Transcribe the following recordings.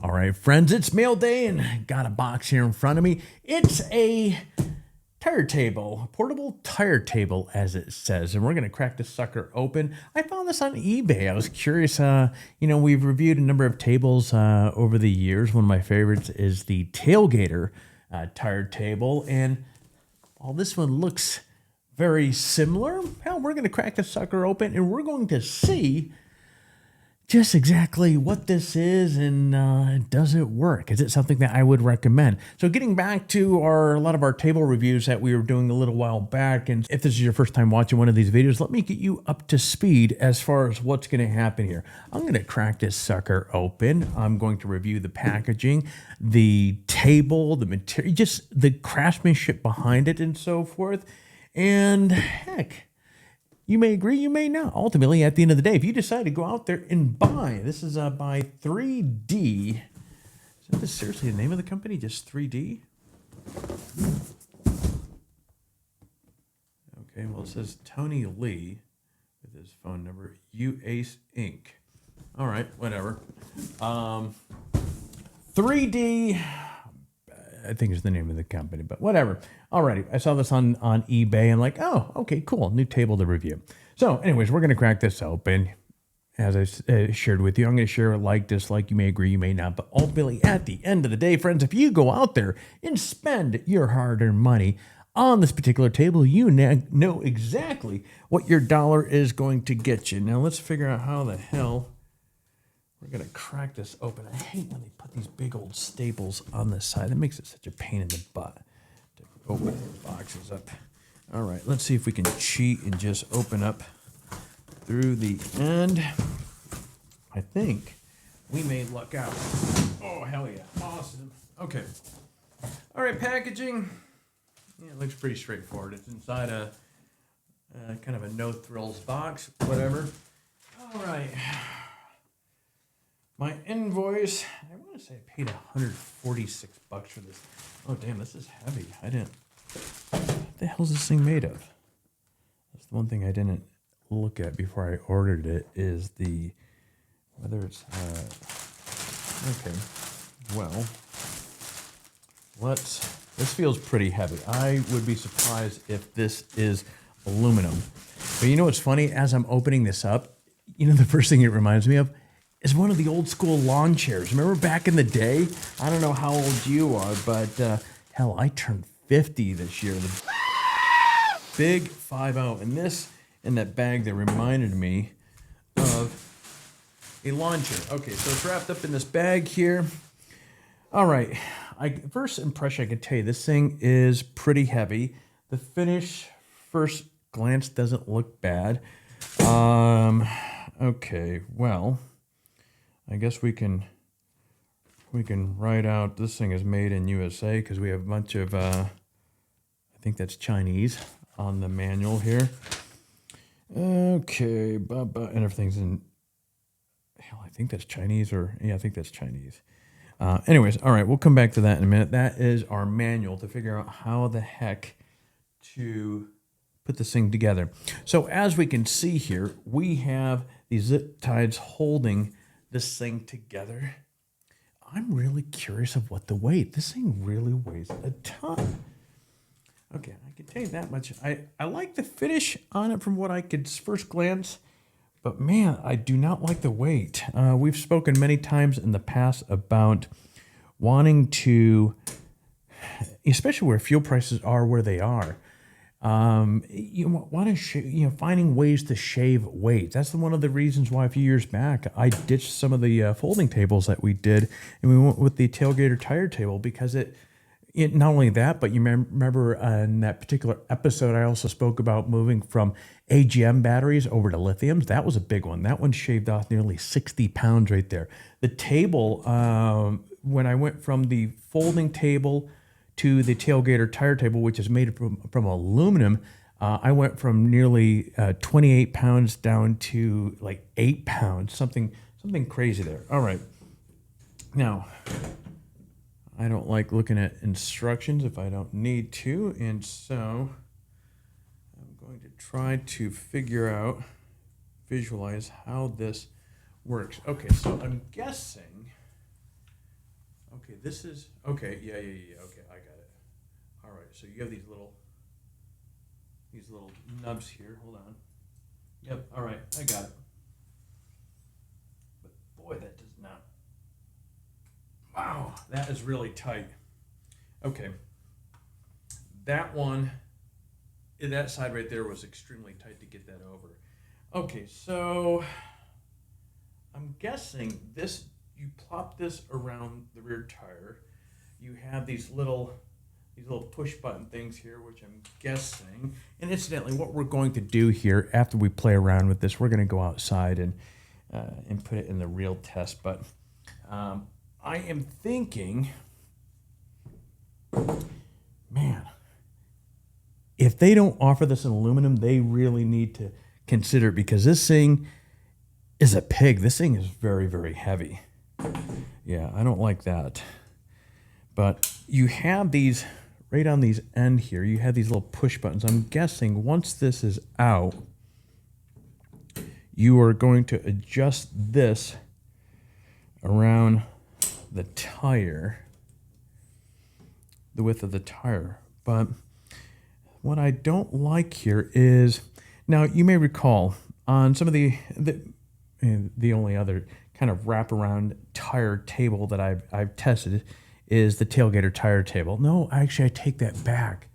All right, friends, it's mail day and got a box here in front of me. It's a tire table, portable tire table, as it says, and we're going to crack this sucker open. I found this on eBay. I was curious. We've reviewed a number of tables over the years. One of my favorites is the Tailgater tire table, and while this one looks very similar, well, we're going to crack this sucker open, and we're going to see just exactly what this is and does it work? Is it something that I would recommend? So getting back to a lot of our table reviews that we were doing a little while back, and if this is your first time watching one of these videos, let me get you up to speed as far as what's going to happen here. I'm going to crack this sucker open. I'm going to review the packaging, the table, the material, just the craftsmanship behind it and so forth. And heck, you may agree, you may not. Ultimately, at the end of the day, if you decide to go out there and buy, this is by 3D. Is that seriously the name of the company? Just 3D? Okay, well, it says Tony Lee with his phone number, UACE Inc. All right, whatever. 3D, I think is the name of the company, but whatever. Alrighty, I saw this on eBay and like, oh, okay, cool, new table to review. So anyways, we're going to crack this open. As I shared with you, I'm going to share a like, dislike, you may agree, you may not, but ultimately at the end of the day, friends, if you go out there and spend your hard-earned money on this particular table, you know exactly what your dollar is going to get you. Now let's figure out how the hell we're going to crack this open. I hate when they put these big old staples on the side. That makes it such a pain in the butt to open these boxes up. All right, let's see if we can cheat and just open up through the end. I think we may luck out. Oh, hell yeah. Awesome. Okay. All right, packaging. Yeah, it looks pretty straightforward. It's inside a kind of a no thrills box, whatever. All right. My invoice, I want to say I paid $146 for this. Oh, damn, this is heavy. What the hell is this thing made of? That's the one thing I didn't look at before I ordered it is whether it's, okay. Well, this feels pretty heavy. I would be surprised if this is aluminum. But you know what's funny? As I'm opening this up, you know the first thing it reminds me of is one of the old school lawn chairs. Remember back in the day? I don't know how old you are, but hell, I turned 50 this year. The big 5-0. And this in that bag that reminded me of a lawn chair. Okay, so it's wrapped up in this bag here. All right. First impression I can tell you, this thing is pretty heavy. The finish, first glance, doesn't look bad. Okay, well, I guess we can write out this thing is made in USA because we have a bunch of, I think that's Chinese on the manual here. Okay, and everything's in, hell, I think that's Chinese I think that's Chinese. Anyways, all right, we'll come back to that in a minute. That is our manual to figure out how the heck to put this thing together. So as we can see here, we have these zip ties holding this thing together. I'm really curious of what the weight. This thing really weighs a ton. Okay, I can tell you that much. I like the finish on it from what I could first glance, but man, I do not like the weight. We've spoken many times in the past about wanting to, especially where fuel prices are where they are, you want to, finding ways to shave weight. That's one of the reasons why a few years back I ditched some of the folding tables that we did, and we went with the Tailgater tire table because it not only that, but you remember in that particular episode, I also spoke about moving from AGM batteries over to lithiums. That was a big one. That one shaved off nearly 60 pounds right there. The table, when I went from the folding table to the Tailgater tire table, which is made from aluminum, I went from nearly 28 pounds down to like 8 pounds, something crazy there. All right. Now, I don't like looking at instructions if I don't need to, and so I'm going to try to visualize how this works. Okay, so I'm guessing this is, okay, yeah, okay, I got it. All right, so you have these little nubs here. Hold on. Yep, all right, I got it. But boy, that does not, wow, that is really tight. Okay, that one, that side right there was extremely tight to get that over. Okay, so I'm guessing this, you plop this around the rear tire. You have these little push button things here, which I'm guessing. And incidentally, what we're going to do here after we play around with this, we're going to go outside and put it in the real test. But I am thinking, man, if they don't offer this in aluminum, they really need to consider it, because this thing is a pig. This thing is very, very heavy. Yeah, I don't like that. But you have these, right on these end here, you have these little push buttons. I'm guessing once this is out, you are going to adjust this around the tire, the width of the tire. But what I don't like here is, now you may recall on some of the only other kind of wraparound tire table that I've tested is the Tailgater tire table. No, actually I take that back.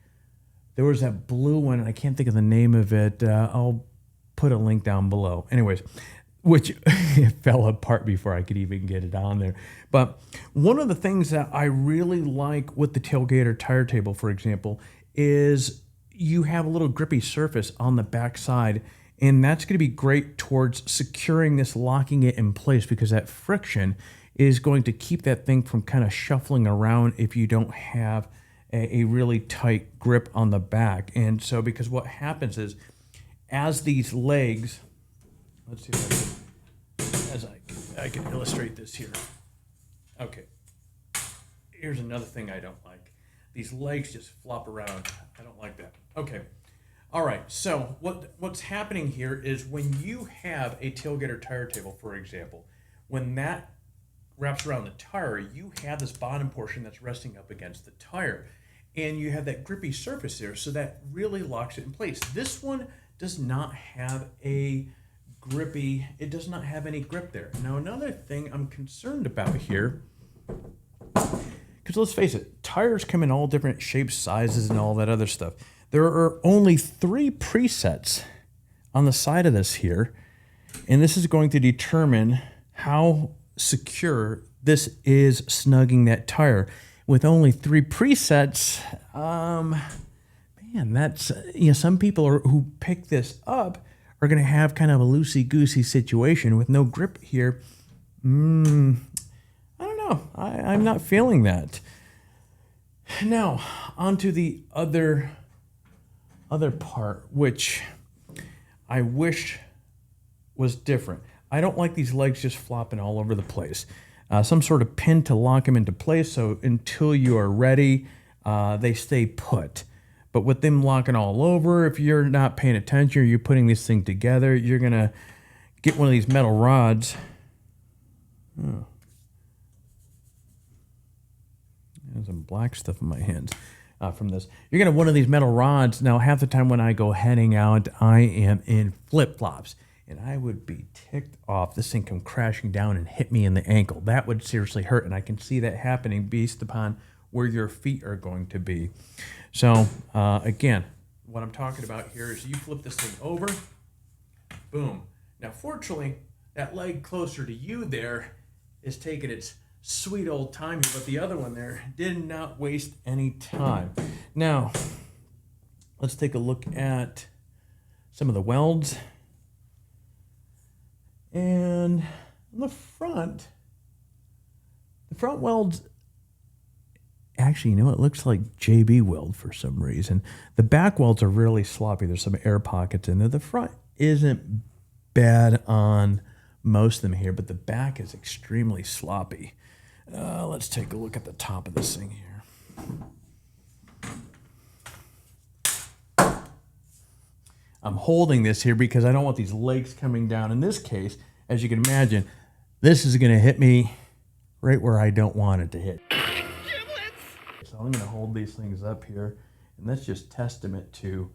There was that blue one, and I can't think of the name of it. I'll put a link down below. Anyways, which it fell apart before I could even get it on there. But one of the things that I really like with the Tailgater tire table, for example, is you have a little grippy surface on the back side, and that's going to be great towards securing this, locking it in place, because that friction is going to keep that thing from kind of shuffling around if you don't have a really tight grip on the back. And so, because what happens is, as these legs, let's see if I can illustrate this here. Okay, here's another thing I don't like. These legs just flop around. I don't like that. Okay. All right. So what's happening here is, when you have a Tailgater tire table, for example, when that wraps around the tire, you have this bottom portion that's resting up against the tire, and you have that grippy surface there, so that really locks it in place. This one does not have a grippy, it does not have any grip there. Now, another thing I'm concerned about here, because let's face it, tires come in all different shapes, sizes, and all that other stuff. There are only 3 presets on the side of this here, and this is going to determine how secure this is snugging that tire. With only 3 presets, man, that's, some people who pick this up are going to have kind of a loosey-goosey situation with no grip here. I don't know. I'm not feeling that. Now, onto the other part, which I wish was different. I don't like these legs just flopping all over the place. Some sort of pin to lock them into place, so until you are ready, they stay put. But with them locking all over, if you're not paying attention or you're putting this thing together, you're going to get one of these metal rods. Oh. There's some black stuff in my hands from this. You're going to have one of these metal rods. Now, half the time when I go heading out, I am in flip-flops, and I would be ticked off. This thing come crashing down and hit me in the ankle. That would seriously hurt, and I can see that happening based upon where your feet are going to be. So, again, what I'm talking about here is you flip this thing over, boom. Now, fortunately, that leg closer to you there is taking its sweet old time here, but the other one there did not waste any time. Now, let's take a look at some of the welds. And on the front welds, actually, it looks like JB weld for some reason. The back welds are really sloppy. There's some air pockets in there. The front isn't bad on most of them here, but the back is extremely sloppy. Let's take a look at the top of this thing here. I'm holding this here because I don't want these legs coming down. In this case, as you can imagine, this is going to hit me right where I don't want it to hit. I'm going to hold these things up here, and that's just testament to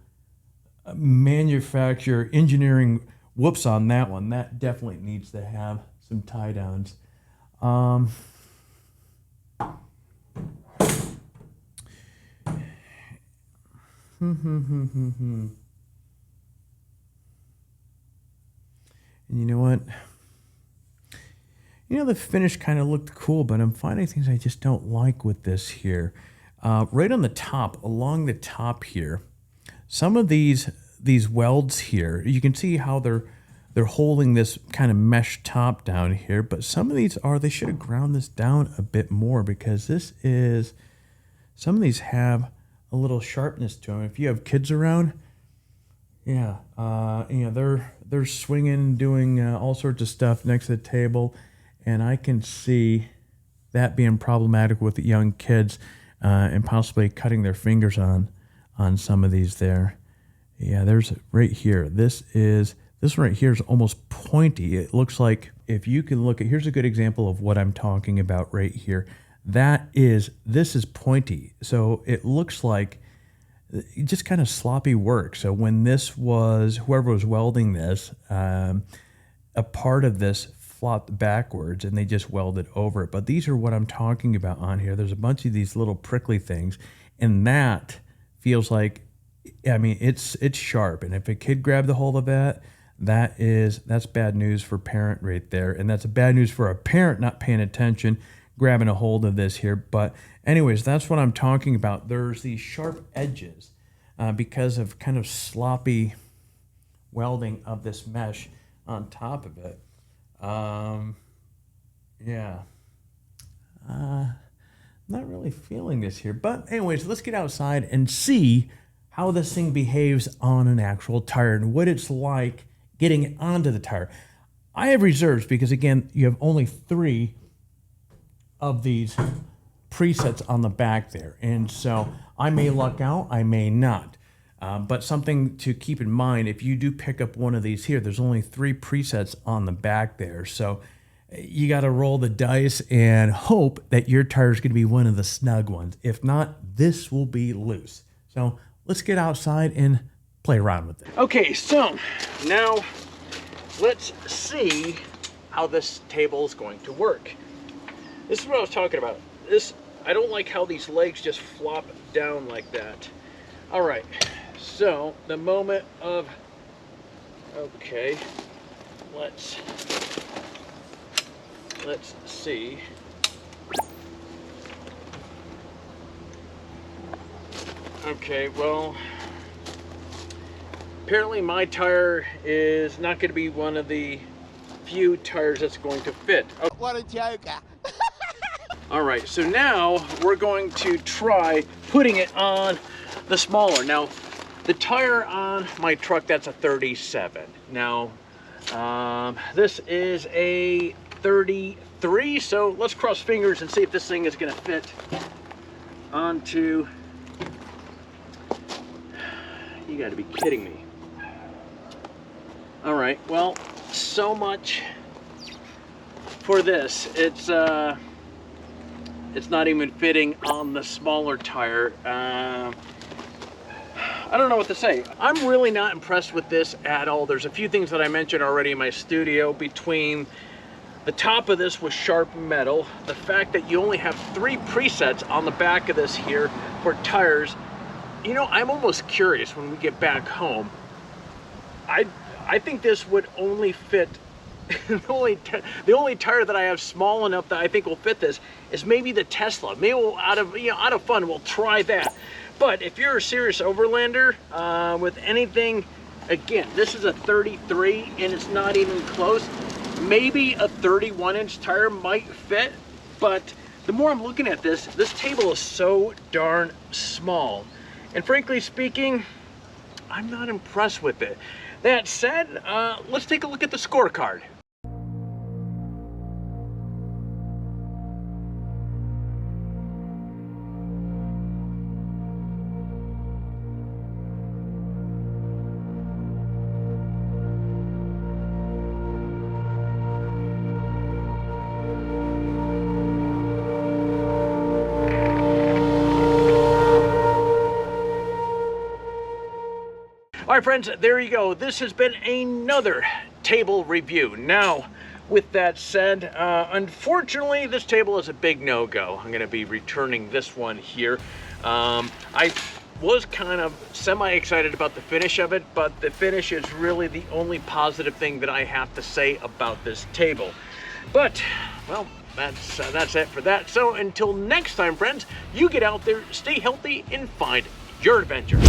manufacturer engineering. Whoops on that one. That definitely needs to have some tie downs. And you know what? The finish kind of looked cool, but I'm finding things I just don't like with this here. Right on the top, along the top here, some of these welds here, you can see how they're holding this kind of mesh top down here, but some of these they should have ground this down a bit more, because some of these have a little sharpness to them. If you have kids around, they're swinging, doing all sorts of stuff next to the table, and I can see that being problematic with the young kids, and possibly cutting their fingers on some of these there. Yeah, there's right here. This right here is almost pointy. It looks like, if you can look at, here's a good example of what I'm talking about right here. This is pointy. So it looks like just kind of sloppy work. So when whoever was welding this, a part of this flopped backwards and they just welded over it. But these are what I'm talking about on here. There's a bunch of these little prickly things, and that feels like, it's sharp. And if a kid grabbed the hold of that, that's bad news for parent right there. And that's bad news for a parent not paying attention, grabbing a hold of this here. But anyways, that's what I'm talking about. There's these sharp edges because of kind of sloppy welding of this mesh on top of it. Not really feeling this here. But anyways, let's get outside and see how this thing behaves on an actual tire and what it's like getting it onto the tire. I have reserves because, again, you have only 3 of these presets on the back there. And so I may luck out, I may not. But something to keep in mind, if you do pick up one of these here, there's only 3 presets on the back there. So you got to roll the dice and hope that your tire is going to be one of the snug ones. If not, this will be loose. So let's get outside and play around with it. Okay, so now let's see how this table is going to work. This is what I was talking about. I don't like how these legs just flop down like that. All right, so the moment of, okay, let's see. Okay, well, apparently my tire is not going to be one of the few tires that's going to fit. Oh. What a joker. All right, so now we're going to try putting it on the smaller. Now, the tire on my truck, that's a 37. Now, this is a 33, so let's cross fingers and see if this thing is going to fit onto... You got to be kidding me. All right, well, so much for this. It's not even fitting on the smaller tire. I don't know what to say. I'm really not impressed with this at all. There's a few things that I mentioned already in my studio. Between the top of this was sharp metal, the fact that you only have 3 presets on the back of this here for tires. I'm almost curious when we get back home. I think this would only fit. The only tire that I have small enough that I think will fit this is maybe the Tesla. Maybe we'll, out of fun, we'll try that. But if you're a serious overlander with anything, again, this is a 33 and it's not even close. Maybe a 31-inch tire might fit, but the more I'm looking at this table is so darn small. And frankly speaking, I'm not impressed with it. That said, let's take a look at the scorecard. All right, friends, there you go. This has been another table review. Now, with that said, unfortunately, this table is a big no-go. I'm going to be returning this one here. I was kind of semi-excited about the finish of it, but the finish is really the only positive thing that I have to say about this table. But, well, that's it for that. So until next time, friends, you get out there, stay healthy, and find your adventure.